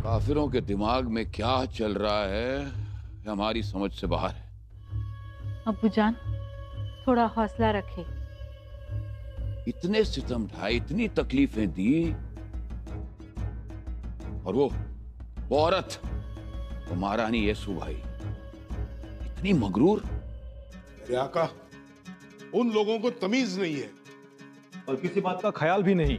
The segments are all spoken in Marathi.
काफिरों के दिमाग में क्या चल रहा है हमारी समझ से बाहर है। अब्बूजान, थोड़ा हौसला रखे। इतने सितम ढाए, इतनी तकलीफें दी, और वो औरत, वो महारानी येसु भाई, इतनी मगरूर। मेरे आका, उन लोगों को तमीज नहीं है और किसी बात का ख्याल भी नहीं।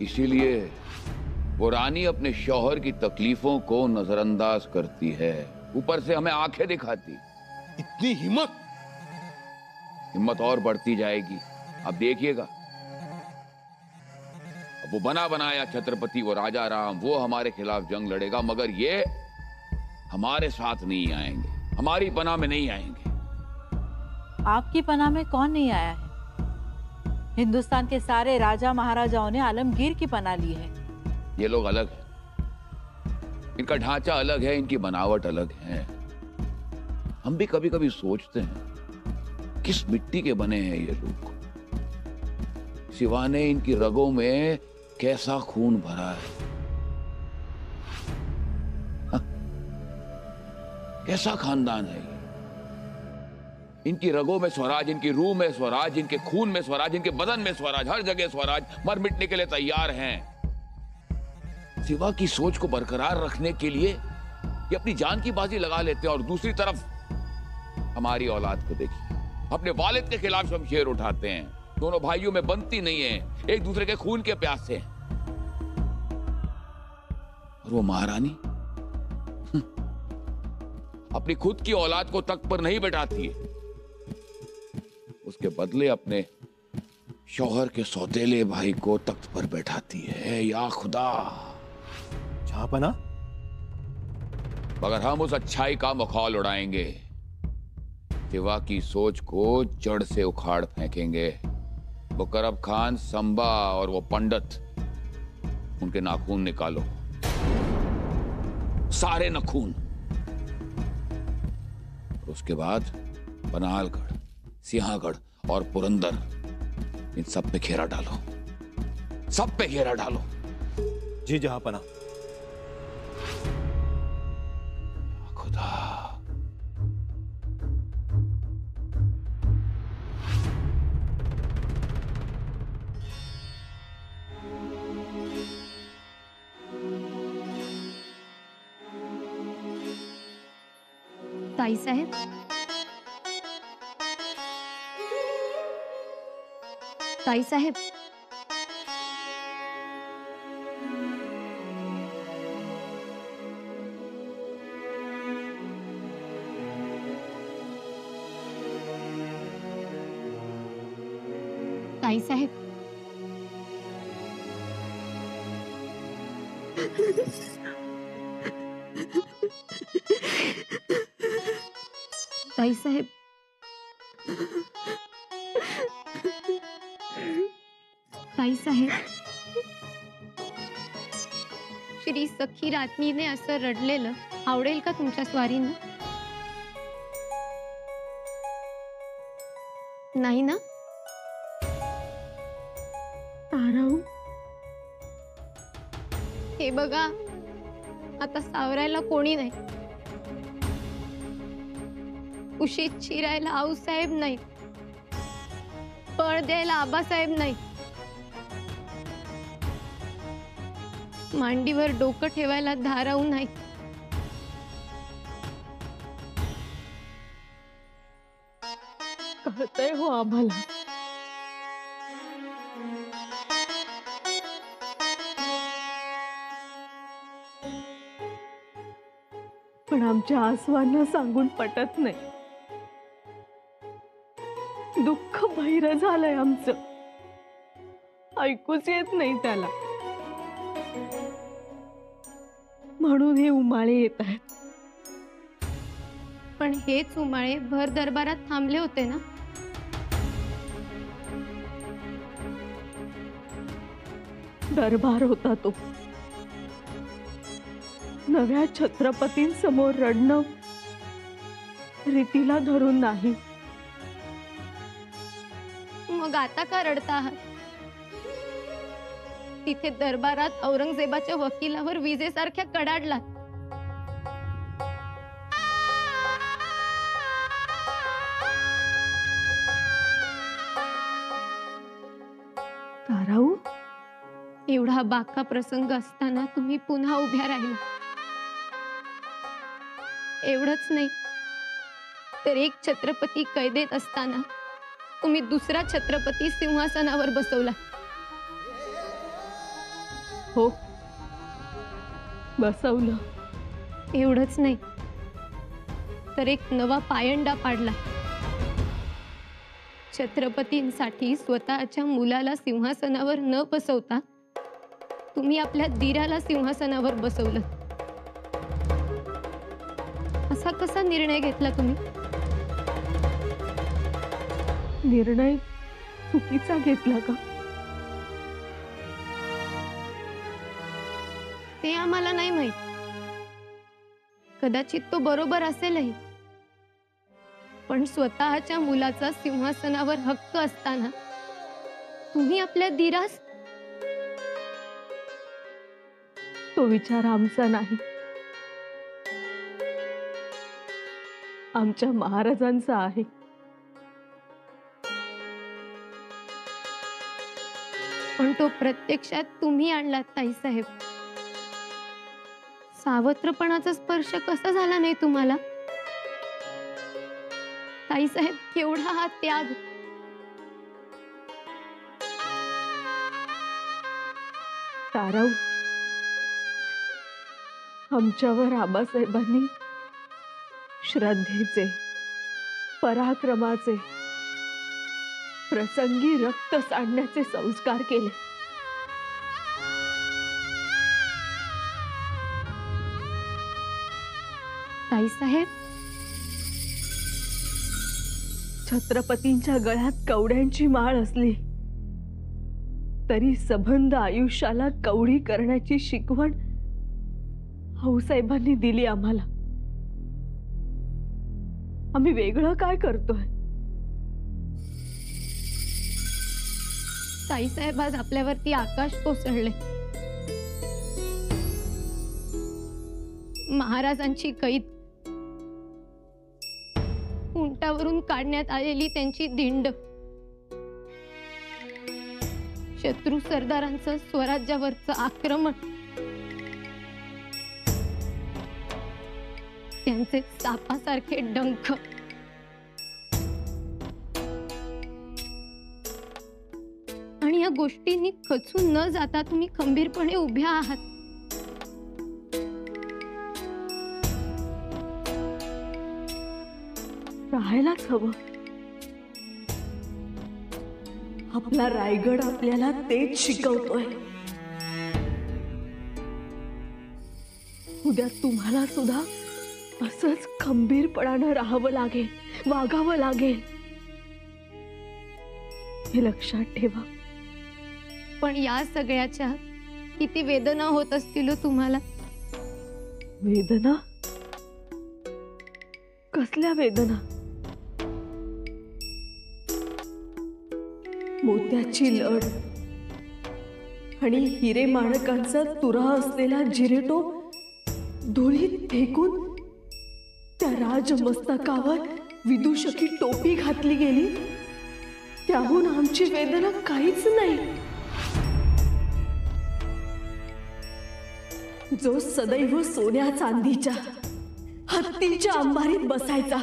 इसीलिए वो रानी अपने शौहर की तकलीफों को नजरअंदाज करती है, ऊपर से हमें आंखें दिखाती। इतनी हिम्मत! हिम्मत और बढ़ती जाएगी, आप देखिएगा। अब वो बना बनाया छत्रपति, वो राजा राम, वो हमारे खिलाफ जंग लड़ेगा, मगर ये हमारे साथ नहीं आएंगे, हमारी पनाह में नहीं आएंगे। आपकी पनाह में कौन नहीं आया है? हिंदुस्तान के सारे राजा महाराजाओं ने आलमगीर की पनाह ली है। ये लोग अलग हैं, इनका ढांचा अलग है, इनकी बनावट अलग है। हम भी कभी कभी सोचते हैं किस मिट्टी के बने हैं ये लोग, सिवाने इनकी रगों में कैसा खून भरा है। हाँ? कैसा खानदान है ये। इनकी रगों में स्वराज, इनकी रूह में स्वराज, इनके खून में स्वराज, इनके बदन में स्वराज, हर जगह स्वराज, मर मिटने के लिए तैयार हैं। सिवा की सोच को बरकरार रखने के लिए ये अपनी जान की बाजी लगा लेते हैं, और दूसरी तरफ हमारी औलाद को देखिए, अपने वालिद के खिलाफ शमशेर उठाते हैं। दोनों भाइयों में बनती नहीं है, एक दूसरे के खून के प्यासे हैं। और वो महारानी अपनी खुद की औलाद को तख्त पर नहीं बैठाती है, उसके बदले अपने शौहर के सौतेले भाई को तख्त पर बैठाती है। या खुदा, जहांपना, मगर हम उस अच्छाई का मखौल उड़ाएंगे, सिवा की सोच को जड़ से उखाड़ फेंकेंगे। मुकरब खान, संबा और वो पंडित, उनके नाखून निकालो, सारे नाखून। उसके बाद बनालगढ़, सिंहागढ़ और पुरंदर, इन सब पे घेरा डालो, सब पे घेरा डालो। जी जहांपना। खुदा, ताई साहब, ताई साहब, ताई साहब, ताई साहब, ताई साहेब, श्री सखी रात्नीने असं रडलेलं आवडेल का तुमच्या स्वारींना? नाही ना? ताराऊ, हे बघा, आता सावरायला कोणी नाही, उशीत शिरायला आऊसाहेब नाही, फळ द्यायला आबासाहेब नाही, मांडीवर डोकं ठेवायला धाराऊ नाही, कळतंय हो आम्हाला, पण आमच्या आसवांना सांगून पटत नाही. दुःख बहिर झालंय आमचं, ऐकूच येत नाही त्याला, म्हणून हे उमाळे येत आहेत. पण हेच उमाळे भर दरबारात थांबले होते ना? दरबार होता तो, नव्या छत्रपतींसमोर रडणं रीतीला धरून नाही. मग आता का रडता आहात? तिथे दरबारात औरंगजेबाच्या वकिलावर विजेसारख्या कडाडलात. ताराऊ, एवढा बाका प्रसंग असताना तुम्ही पुन्हा उभ्या राहिला. एवढंच नाही तर एक छत्रपती कैदेत असताना तुम्ही दुसरा छत्रपती सिंहासनावर बसवला. हो, बसवलं. एवढंच नाही तर एक नवा पायंडा पाडला. छत्रपतींसाठी स्वतःच्या मुलाला सिंहासनावर न बसवता तुम्ही आपल्या दीराला सिंहासनावर बसवलं. असा कसा निर्णय घेतला तुम्ही? निर्णय चुकीचा घेतला का? ते आम्हाला नाही माहित. कदाचित तो बरोबर असेलही, पण स्वतःच्या मुलाचा सिंहासनावर हक्क असताना तुम्ही आपल्या दीरास. तो विचार आमचा नाही, आमच्या महाराजांचा आहे. पण तो प्रत्यक्षात तुम्ही आणलात ताईसाहेब. सावत्रपणाचा स्पर्श कसा झाला नाही तुम्हाला? ताईसाहेब, केवढा हा त्याग. ताराऊ, आमच्यावर आबासाहेबांनी श्रद्धेचे, पराक्रमाचे, प्रसंगी रक्त सांडण्याचे संस्कार केले. ताईसाहेब, छत्रपतींच्या गळ्यात कवड्यांची माळ असली तरी सबंध आयुष्याला कवडी करण्याची शिकवण भाऊसाहेबांनी दिली आम्हाला. आम्ही वेगळं काय करतोय? ताईसाहेब, आज आपल्यावरती आकाश कोसळले. महाराजांची कैद, उंटावरून काढण्यात आलेली त्यांची दिंड, शत्रू सरदारांचं स्वराज्यावरचं आक्रमण, त्यांचे सापासारखे डंख, आणि या गोष्टींनी खचून न जाता तुम्ही खंबीरपणे उभ्या आहात. राहायलाच हवं. आपला रायगड आपल्याला तेच शिकवतोय. उद्या तुम्हाला सुद्धा असंच खंबीरपणानं राहावं लागेल, वागावं लागेल. हे लक्षात ठेवा. पण या सगळ्याच्या किती वेदना होत असतील तुम्हाला? वेदना? कसल्या वेदना? मोत्याची लढ आणि हिरे माणकांचा तुरा असलेला जिरेटोप धुळीत फेकून त्या राजमस्तकावर विदूषकी टोपी घातली गेली, त्याहून आमची वेदना काहीच नाही. जो सदैव सोन्या चांदीच्या हत्तीच्या अंबारीत बसायचा,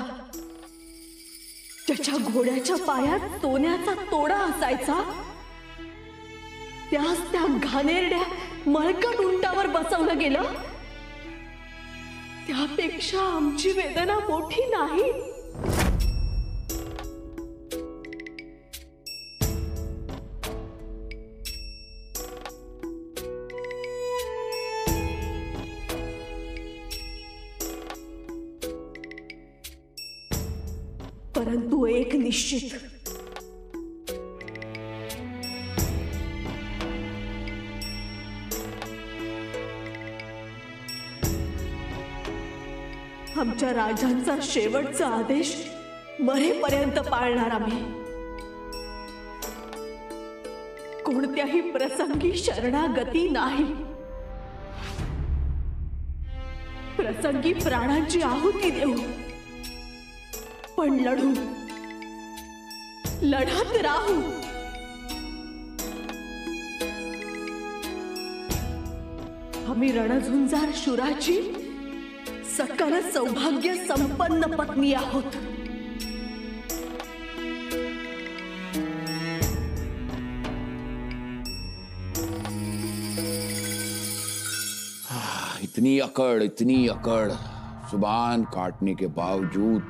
ज्याच्या घोड्याच्या पायात सोन्याचा तोडा असायचा, त्यास त्या घाणेरड्या मळकट उंटावर बसवलं गेलं. त्यापेक्षा आमची वेदना मोठी नाही. परंतु एक निश्चित, आमच्या राजांचा शेवटचा आदेश मरेपर्यंत पाळणार आम्ही. कोणत्याही प्रसंगी शरणागती नाही. प्रसंगी प्राणांची आहुती देऊ, पण लढू, लढत राहू. आम्ही रणझुंजार शूराची सकल सौभाग्य संपन्न पत्नी आहोत. इतनी अकड़, जुबान काटने के बावजूद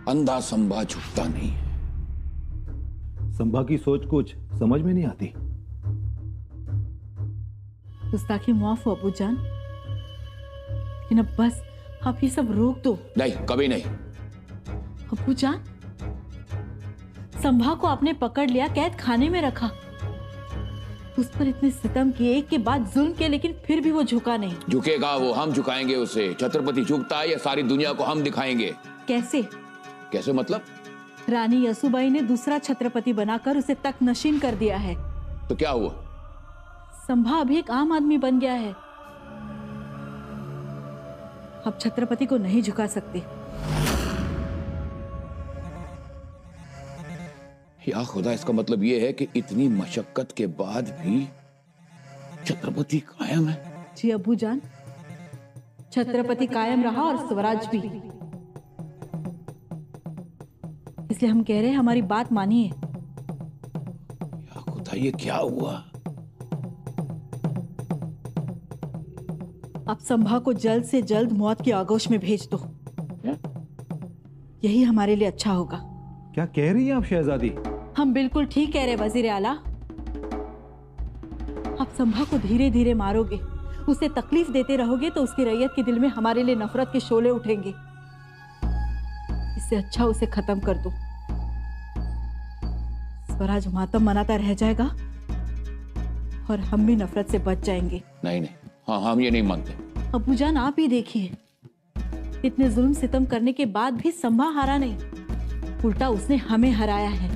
अंधा संभा झुकता नहीं है. संभा की सोच कुछ समझ में नहीं आती. गुस्ताखी माफ हो अबूजान, लेकिन अब बस आप ये सब रोक दो. नहीं, कभी नहीं. अबूजान, संभा को आपने पकड़ लिया, कैद खाने में रखा, उस पर इतने सितम किए, एक के बाद जुल्म किए, लेकिन फिर भी वो झुका नहीं. झुकेगा वो, हम झुकाएंगे उसे. छत्रपति झुकता है, ये सारी दुनिया को हम दिखाएंगे. कैसे? कैसे मतलब? रानी यसुबाई ने दूसरा छत्रपति बनाकर उसे तक नशीन कर दिया है. तो क्या हुआ? संभा अभी एक आम आदमी बन गया है. अब छत्रपति को नहीं झुका सकते. या खुदा, इसका मतलब यह है कि इतनी मशक्कत के बाद भी छत्रपति कायम है. जी अबूजान, छत्रपति कायम रहा और स्वराज भी. इसलिए हम कह रहे हैं, हमारी बात मानिए. या खुदा, ये क्या हुआ? अब संभा को जल्द से जल्द मौत की आगोश में भेज दो. यही हमारे लिए अच्छा होगा. क्या कह रही हैं आप शहजादी? हम बिल्कुल ठीक कह रहे वजीर आला. आप संभा को धीरे धीरे मारोगे, उसे तकलीफ देते रहोगे, तो उसकी रैयत के दिल में हमारे लिए नफरत के शोले उठेंगे. इससे अच्छा उसे खत्म कर दो. स्वराज मातम मनाता रह जाएगा और हम भी नफरत से बच जाएंगे. नहीं नहीं, हाँ, हम ये नहीं मानते. अबूजान, आप ही देखिए, इतने जुल्म सितम करने के बाद भी संभा हारा नहीं, उल्टा उसने हमें हराया है.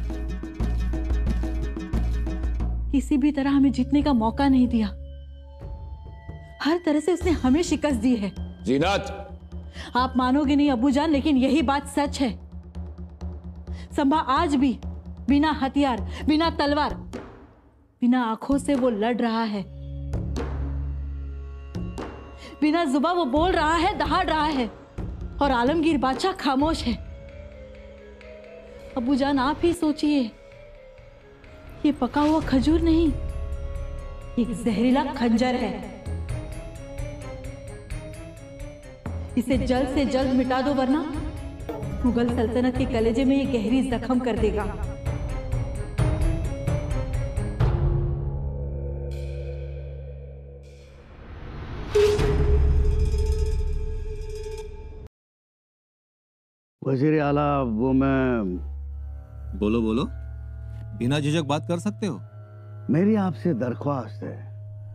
किसी भी तरह हमें जीतने का मौका नहीं दिया. हर तरह से उसने हमें शिकस्त दी है. जीनत, आप मानोगे नहीं अबूजान, लेकिन यही बात सच है. संभा आज भी बिना हथियार, बिना तलवार, बिना आंखों से वो लड़ रहा है. बिना जुबा वो बोल रहा है, दहाड़ रहा है, और आलमगीर बादशाह खामोश है. अबूजान, आप ही सोचिए, ये पका हुआ खजूर नहीं, एक जहरीला खंजर है. इसे जल्द से जल्द मिटा दो, वरना मुगल सल्तनत के कलेजे में ये गहरी जख्म कर देगा. वजीर आला, वो मैं... बोलो बोलो, बिना झिझक बात कर सकते हो. मेरी आपसे दरख्वास्त है,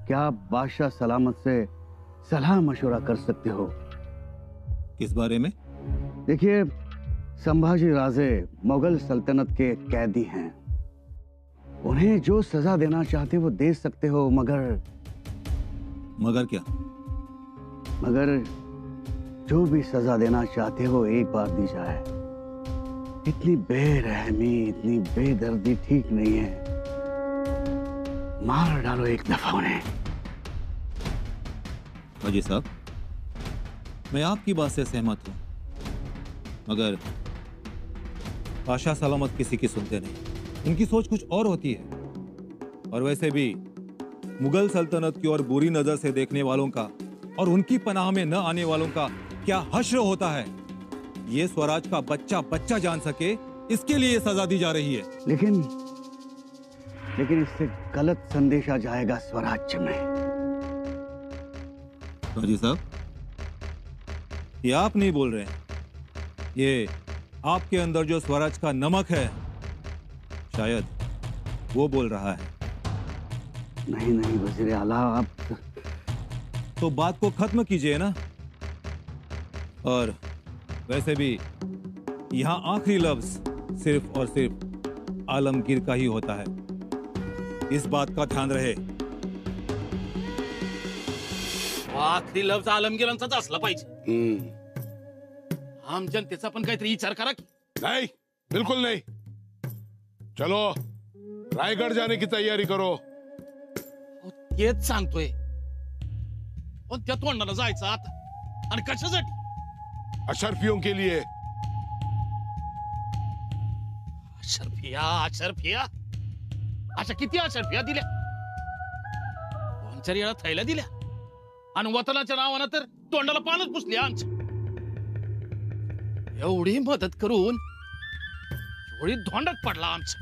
क्या आप बादशाह सलामत से सलाह मशवरा कर सकते हो? किस बारे में? देखिए, संभाजी राजे मुगल सल्तनत के कैदी हैं. उन्हें जो सजा देना चाहते वो दे सकते हो, मगर क्या? मगर जो भी सजा देना चाहते हो एक बार दी जाए. इतनी बेरहमी, इतनी बेदर्दी ठीक नहीं है. मार डालो एक दफा उन्हें. अजी साहब, मैं आपकी बात से सहमत हूं, मगर बादशाह सलामत किसी की सुनते नहीं. उनकी सोच कुछ और होती है. और वैसे भी मुगल सल्तनत की ओर बुरी नजर से देखने वालों का और उनकी पनाह में न आने वालों का क्या हश्र होता है. ये स्वराज का बच्चा बच्चा जान सके, इसके लिए सजा दी जा रही है. लेकिन इससे गलत संदेशा जाएगा स्वराज्य में. अजी साहब, ये आप नहीं बोल रहे हैं, ये आपके अंदर जो स्वराज का नमक है, शायद वो बोल रहा है. नहीं वजीर आला, आप तो बात को खत्म कीजिए ना. और वैसे भी यहाँ आखिरी लफ्ज सिर्फ और सिर्फ आलमगीर का ही होता है. इस बात का ध्यान रहे। आखरी लफ्ज आलमगिरांचाच असला पाहिजे। आम जनतेचा पण काहीतरी विचार करा की। नहीं, बिल्कुल नहीं। चलो रायगढ़ जाने की तैयारी करो। तेच सांगतोय, पण त्या तोंडाला जायचं आता, आणि कशासाठी? अशरफियों के लिए। अशरफिया अशरफिया, अशा किती अशरफिया दिल्या? 2-4 वेळा थैल्या दिल्या, आणि वतनाच्या नावानं तर तोंडाला पानच पुसली आमच्या। एवढी मदत करून एवढी धोंडात पडला आमच्या।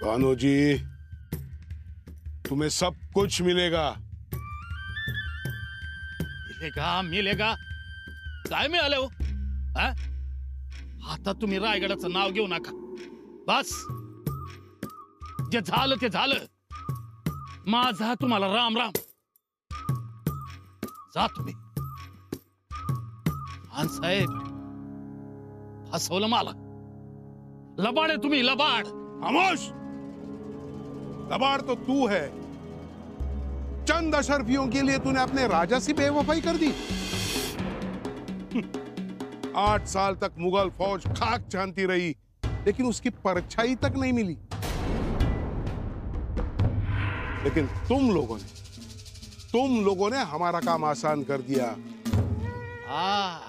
कान्हो जी, तुम्हें सब कुछ मिलेगा। मिलेगा मिलेगा, काय मिळालं हो? हा? आता तुम्ही रायगडाचं नाव घेऊ नका, बस जे झालं ते झालं। माझा तुम्हाला राम राम, जा तुम्ही। खान साहेब फसवलं मला, लबाड आहे तुम्ही, लबाड। खामोश! लबाड़ तो तू है। चंद अशरफियों के लिए तूने अपने राजा से बेवफाई कर दी। 8 साल तक मुगल फौज खाक छानती रही, लेकिन उसकी परछाई तक नहीं मिली। लेकिन तुम लोगों ने हमारा काम आसान कर दिया। हा,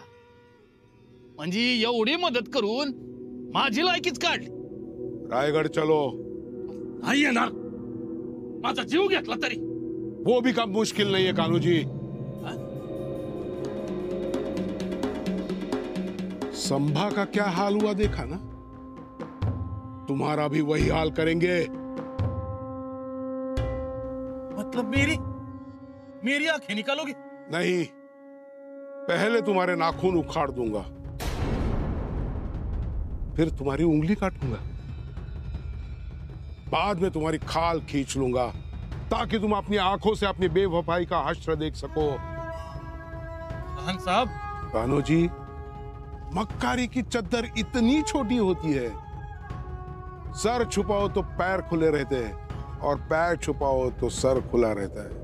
म्हणजे एवढी मदत करून माझी लायकीच काढली। रायगढ़ चलो। नाही येणार, माझा जीव घेतला तरी। वो भी कम मुश्किल नहीं है कान्हो जी। संभा का क्या हाल हुआ देखा ना, तुम्हारा भी वही हाल करेंगे। मतलब मेरी आंखें निकालोगे? नहीं, पहले तुम्हारे नाखून उखाड़ दूंगा, फिर तुम्हारी उंगली काटूंगा, बाद में तुम्हारी खाल खींच लूंगा, ताकि तुम अपनी आंखों से अपनी बेवफाई का हश्र देख सको। खान साहब, कान्हो जी, मक्कारी की चद्दर इतनी छोटी होती है, सर छुपाओ तो पैर खुले रहते हैं, और पैर छुपाओ तो सर खुला रहता है।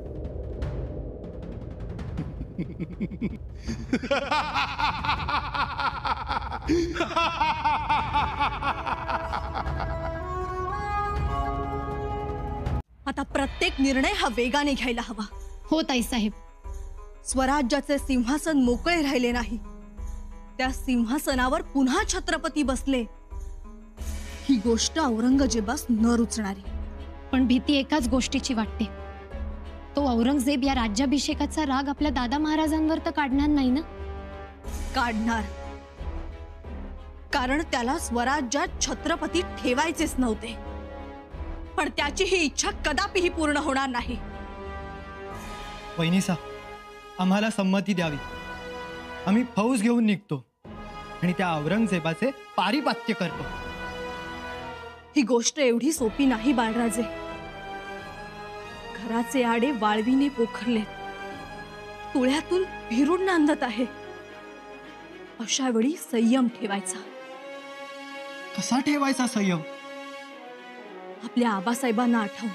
आता प्रत्येक निर्णय हा वेगाने घ्यायला हवा। हो ताईसाहेब, स्वराज्याचे सिंहासन मोकळे राहिले नाही, त्या सिंहासनावर पुन्हा छत्रपती बसले, ही गोष्ट औरंगजेबास न रुचणारी। पण भीती एकाच गोष्टीची वाटते, तो औरंगजेब या राज्याभिषेकाचा राग आपल्या दादा महाराजांवर तर काढणार नाही ना? काढणार, कारण त्याला स्वराज्यात छत्रपती ठेवायचेच नव्हते, पण त्याची ही इच्छा कदापिही पूर्ण होणार नाही। वहिनीसा, आम्हाला संमती द्यावी, आम्ही फौज घेऊन निघतो आणि त्या औरंगजेबाचे पारिपात्य करतो। ही गोष्ट एवढी सोपी नाही बाळराजे। घराचे आडे वाळवीने पोखरलेत, तुळ्यातून भिरून नांदत आहे, अशा वेळी संयम ठेवायचा। कसा ठेवायचा संयम? आपल्या आबासाहेबांना आठव,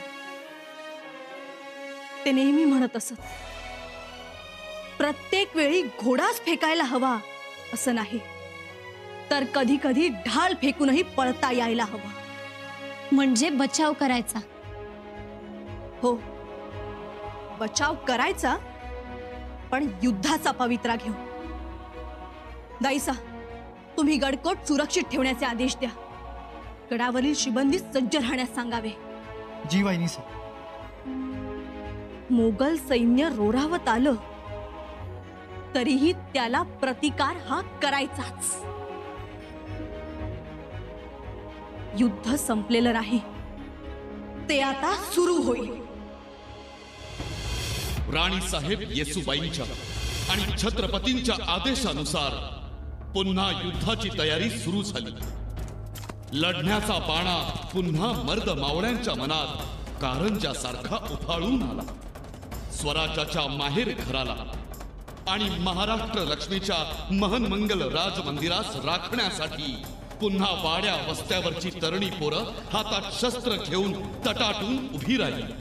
ते नेहमी म्हणत असत, प्रत्येक वेळी घोडाच फेकायला हवा असं नाही, तर कधी कधी ढाल फेकूनही पळता यायला हवा। म्हणजे बचाव करायचा। हो, बचाव करायचा, पण युद्धाचा पवित्रा घेऊन। दाईसा, तुम्ही गडकोट सुरक्षित ठेवण्याचे आदेश द्या, गडावरील शिबंदी सज्ज राहण्यास सांगावे। जी वहिनीसा। मोगल सैन्य रोरावत आलं तरीही त्याला प्रतिकार हा करायचाच। युद्ध संपलेलं नाही, ते आता सुरू होईल। राणी साहेब येसुबाईंच्या आणि छत्रपतींच्या आदेशानुसार पुन्हा युद्धाची तयारी सुरू झाली। लढण्याचा बाणा पुन्हा मर्द मावळ्यांच्या मनात कारंजासारखा उफाळून आला। स्वराज्याच्या माहेर घराला आणि महाराष्ट्र लक्ष्मीच्या महनमंगल राजमंदिरास राखण्यासाठी पुन्हा वाड्या वस्त्यावरची तरणी पोरं हातात शस्त्र घेऊन तटाटून उभी राहिली.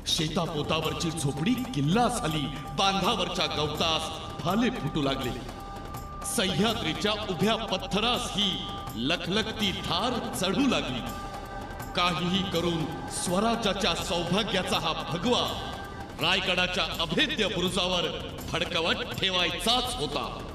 शेतापोतावरची झोपडी किल्ला झाली. बांधावरच्या गवतास भाले फुटू लागले. सह्याद्रीच्या उभ्या पत्थरास ही लखलखती धार चढू लागली. काहीही करून स्वराज्याच्या सौभाग्याचा हा भगवा रायगडाच्या अभेद्य बुरुजावर फडकवत ठेवायचाच होता.